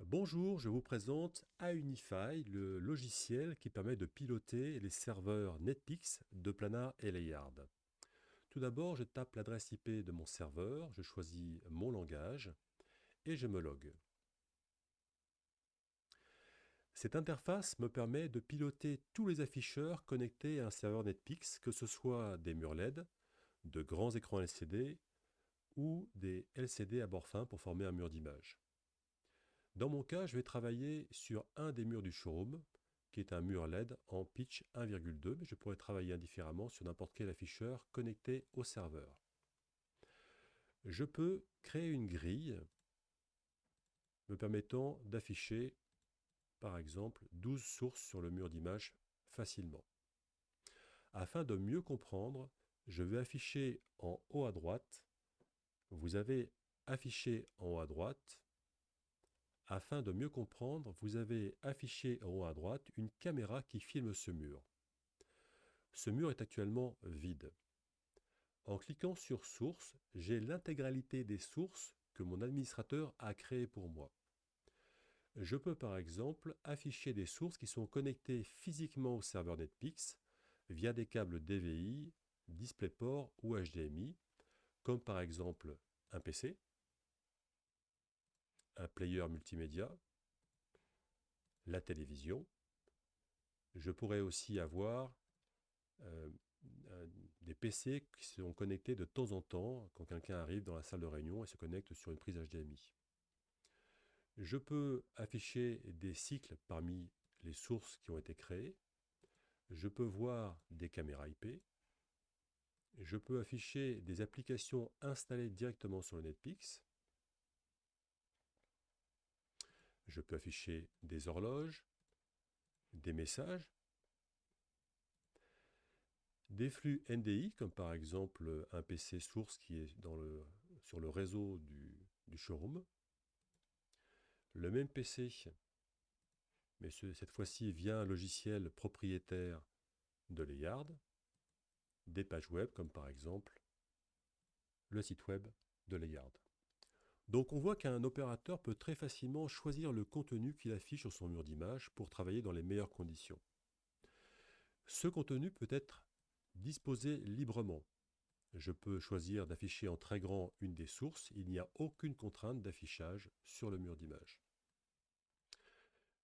Bonjour, je vous présente Aunify, le logiciel qui permet de piloter les serveurs Netpeaks de Plana et Layard. Tout d'abord, je tape l'adresse IP de mon serveur, je choisis mon langage et je me log. Cette interface me permet de piloter tous les afficheurs connectés à un serveur Netpeaks, que ce soit des murs LED, de grands écrans LCD ou des LCD à bord fin pour former un mur d'image. Dans mon cas, je vais travailler sur un des murs du showroom, qui est un mur LED en pitch 1,2, mais je pourrais travailler indifféremment sur n'importe quel afficheur connecté au serveur. Je peux créer une grille me permettant d'afficher, par exemple, 12 sources sur le mur d'image facilement. Afin de mieux comprendre, je vais afficher en haut à droite, vous avez affiché en haut à droite. Afin de mieux comprendre, vous avez affiché en haut à droite une caméra qui filme ce mur. Ce mur est actuellement vide. En cliquant sur Sources, j'ai l'intégralité des sources que mon administrateur a créées pour moi. Je peux par exemple afficher des sources qui sont connectées physiquement au serveur Netpeaks via des câbles DVI, DisplayPort ou HDMI, comme par exemple un PC, un player multimédia, la télévision. Je pourrais aussi avoir euh, des PC qui sont connectés de temps en temps quand quelqu'un arrive dans la salle de réunion et se connecte sur une prise HDMI. Je peux afficher des cycles parmi les sources qui ont été créées. Je peux voir des caméras IP. Je peux afficher des applications installées directement sur le Netpeaks. Je peux afficher des horloges, des messages, des flux NDI, comme par exemple un PC source qui est sur le réseau du showroom. Le même PC, mais cette fois-ci via un logiciel propriétaire de Layard, des pages web, comme par exemple le site web de Layard. Donc on voit qu'un opérateur peut très facilement choisir le contenu qu'il affiche sur son mur d'image pour travailler dans les meilleures conditions. Ce contenu peut être disposé librement. Je peux choisir d'afficher en très grand une des sources, il n'y a aucune contrainte d'affichage sur le mur d'image.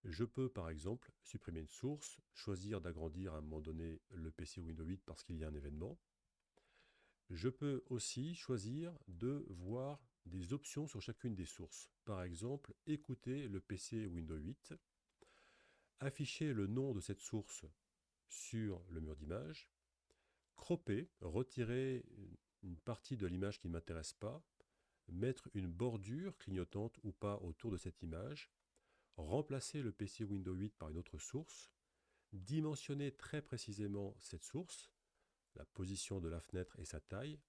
Je peux par exemple supprimer une source, choisir d'agrandir à un moment donné le PC Windows 8 parce qu'il y a un événement. Je peux aussi choisir de voir des options sur chacune des sources. Par exemple, écouter le PC Windows 8, afficher le nom de cette source sur le mur d'image, cropper, retirer une partie de l'image qui ne m'intéresse pas, mettre une bordure clignotante ou pas autour de cette image, remplacer le PC Windows 8 par une autre source, dimensionner très précisément cette source, la position de la fenêtre et sa taille,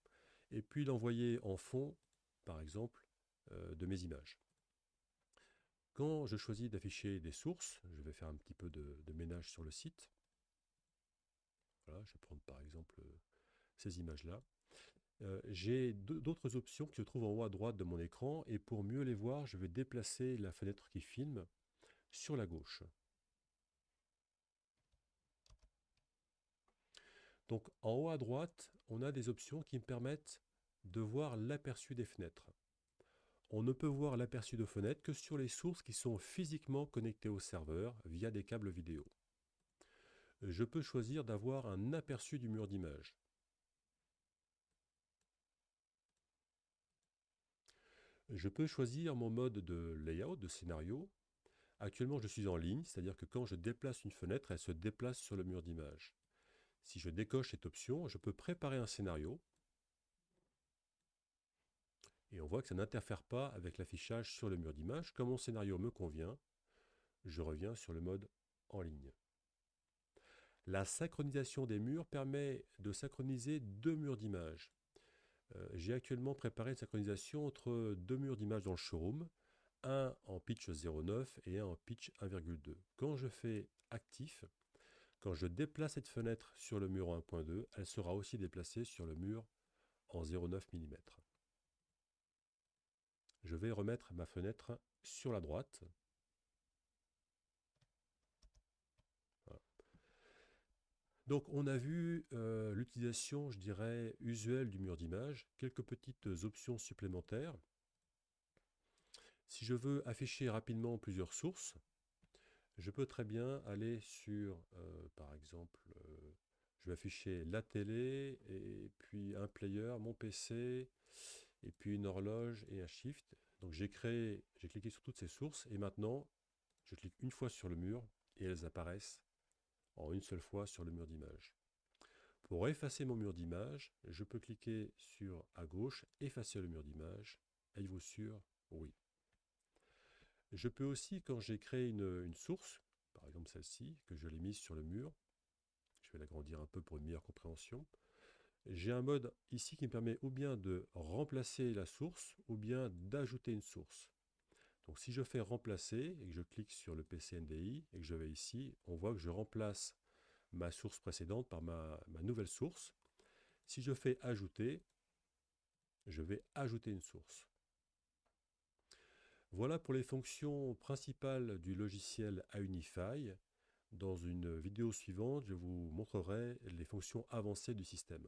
et puis l'envoyer en fond, par exemple, de mes images. Quand je choisis d'afficher des sources, je vais faire un petit peu de ménage sur le site. Voilà, je vais prendre par exemple ces images-là. J'ai d'autres options qui se trouvent en haut à droite de mon écran, et pour mieux les voir, je vais déplacer la fenêtre qui filme sur la gauche. Donc en haut à droite, on a des options qui me permettent de voir l'aperçu des fenêtres. On ne peut voir l'aperçu de fenêtres que sur les sources qui sont physiquement connectées au serveur via des câbles vidéo. Je peux choisir d'avoir un aperçu du mur d'image. Je peux choisir mon mode de layout, de scénario. Actuellement, je suis en ligne, c'est-à-dire que quand je déplace une fenêtre, elle se déplace sur le mur d'image. Si je décoche cette option, je peux préparer un scénario. Et on voit que ça n'interfère pas avec l'affichage sur le mur d'image. Comme mon scénario me convient, je reviens sur le mode en ligne. La synchronisation des murs permet de synchroniser deux murs d'image. J'ai actuellement préparé une synchronisation entre deux murs d'image dans le showroom, un en pitch 0,9 et un en pitch 1,2. Quand je fais actif, quand je déplace cette fenêtre sur le mur en 1.2, elle sera aussi déplacée sur le mur en 0,9 mm. Je vais remettre ma fenêtre sur la droite. Donc on a vu l'utilisation, je dirais, usuelle du mur d'image, quelques petites options supplémentaires. Si je veux afficher rapidement plusieurs sources, je peux très bien aller sur, par exemple, je vais afficher la télé, et puis un player, mon PC, et puis une horloge et un shift. Donc j'ai cliqué sur toutes ces sources, et maintenant, je clique une fois sur le mur, et elles apparaissent en une seule fois sur le mur d'image. Pour effacer mon mur d'image, je peux cliquer sur à gauche, effacer le mur d'image. Êtes-vous sûr? Oui. Je peux aussi, quand j'ai créé une source, par exemple celle-ci, que je l'ai mise sur le mur, je vais l'agrandir un peu pour une meilleure compréhension, j'ai un mode ici qui me permet ou bien de remplacer la source, ou bien d'ajouter une source. Donc si je fais remplacer, et que je clique sur le PC NDI, et que je vais ici, on voit que je remplace ma source précédente par ma nouvelle source. Si je fais ajouter, je vais ajouter une source. Voilà pour les fonctions principales du logiciel Aunify. Dans une vidéo suivante, je vous montrerai les fonctions avancées du système.